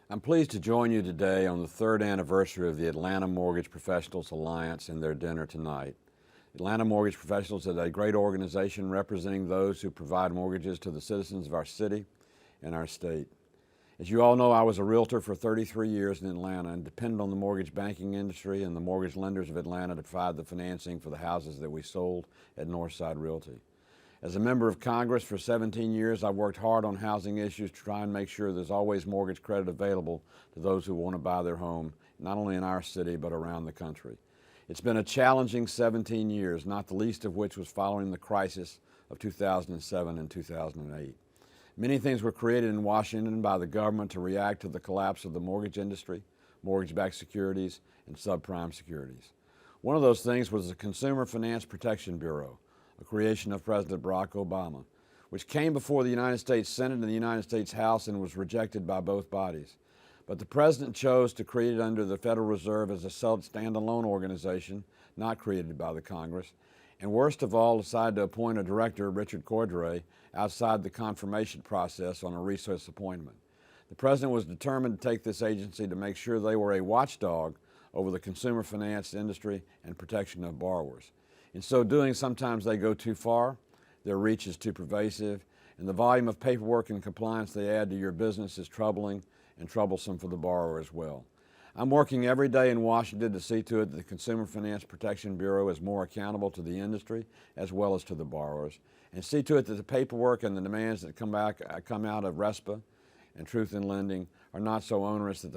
I'm pleased to join you today on the third anniversary of the Atlanta Mortgage Professionals Alliance and their dinner tonight. Atlanta Mortgage Professionals is a great organization representing those who provide mortgages to the citizens of our city and our state. As you all know, I was a realtor for 33 years in Atlanta and depended on the mortgage banking industry and the mortgage lenders of Atlanta to provide the financing for the houses that we sold at Northside Realty. As a member of Congress for 17 years, I've worked hard on housing issues to try and make sure there's always mortgage credit available to those who want to buy their home, not only in our city, but around the country. It's been a challenging 17 years, not the least of which was following the crisis of 2007 and 2008. Many things were created in Washington by the government to react to the collapse of the mortgage industry, mortgage-backed securities, and subprime securities. One of those things was the Consumer Finance Protection Bureau, a creation of President Barack Obama, which came before the United States Senate and the United States House and was rejected by both bodies. But the President chose to create it under the Federal Reserve as a standalone organization, not created by the Congress, and worst of all, decided to appoint a director, Richard Cordray, outside the confirmation process on a recess appointment. The President was determined to take this agency to make sure they were a watchdog over the consumer finance industry and protection of borrowers. In so doing, sometimes they go too far, their reach is too pervasive, and the volume of paperwork and compliance they add to your business is troubling and troublesome for the borrower as well. I'm working every day in Washington to see to it that the Consumer Finance Protection Bureau is more accountable to the industry as well as to the borrowers, and see to it that the paperwork and the demands that come out of RESPA and Truth in Lending are not so onerous that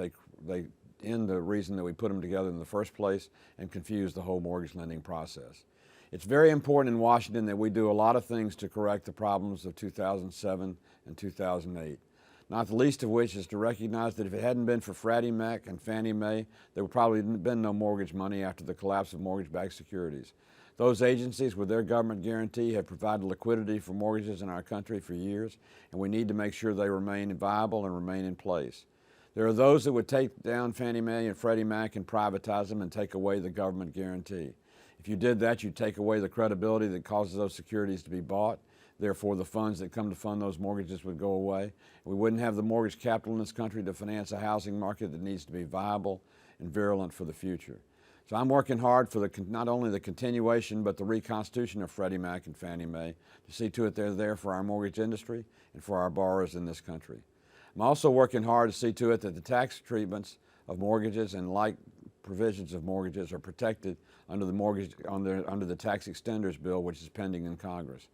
they end the reason that we put them together in the first place and confuse the whole mortgage lending process. It's very important in Washington that we do a lot of things to correct the problems of 2007 and 2008. Not the least of which is to recognize that if it hadn't been for Freddie Mac and Fannie Mae, there would probably have been no mortgage money after the collapse of mortgage-backed securities. Those agencies, with their government guarantee, have provided liquidity for mortgages in our country for years, and we need to make sure they remain viable and remain in place. There are those that would take down Fannie Mae and Freddie Mac and privatize them and take away the government guarantee. If you did that, you'd take away the credibility that causes those securities to be bought. Therefore, the funds that come to fund those mortgages would go away. We wouldn't have the mortgage capital in this country to finance a housing market that needs to be viable and virulent for the future. So I'm working hard for not only the continuation, but the reconstitution of Freddie Mac and Fannie Mae to see to it they're there for our mortgage industry and for our borrowers in this country. I'm also working hard to see to it that the tax treatments of mortgages and like provisions of mortgages are protected under the tax extenders bill, which is pending in Congress.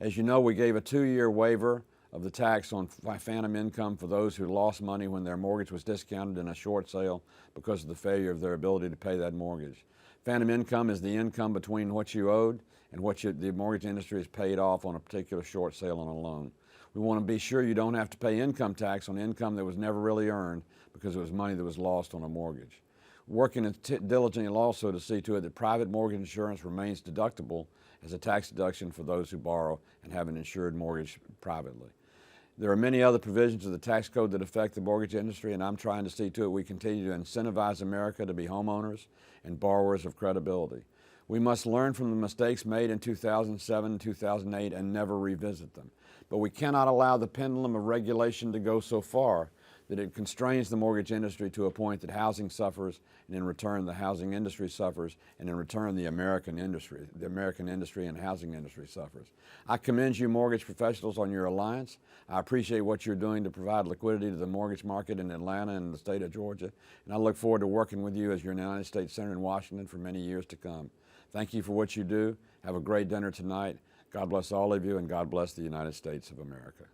As you know, we gave a 2-year waiver of the tax on phantom income for those who lost money when their mortgage was discounted in a short sale because of the failure of their ability to pay that mortgage. Phantom income is the income between what you owed and what the mortgage industry has paid off on a particular short sale on a loan. We want to be sure you don't have to pay income tax on income that was never really earned because it was money that was lost on a mortgage. Working diligently also to see to it that private mortgage insurance remains deductible as a tax deduction for those who borrow and have an insured mortgage privately. There are many other provisions of the tax code that affect the mortgage industry, and I'm trying to see to it we continue to incentivize America to be homeowners and borrowers of credibility. We must learn from the mistakes made in 2007 and 2008 and never revisit them. But we cannot allow the pendulum of regulation to go so far that it constrains the mortgage industry to a point that housing suffers, and in return the housing industry suffers, and in return the American industry and housing industry suffers. I commend you mortgage professionals on your alliance. I appreciate what you're doing to provide liquidity to the mortgage market in Atlanta and the state of Georgia, and I look forward to working with you as your United States Senator in Washington for many years to come. Thank you for what you do. Have a great dinner tonight. God bless all of you, and God bless the United States of America.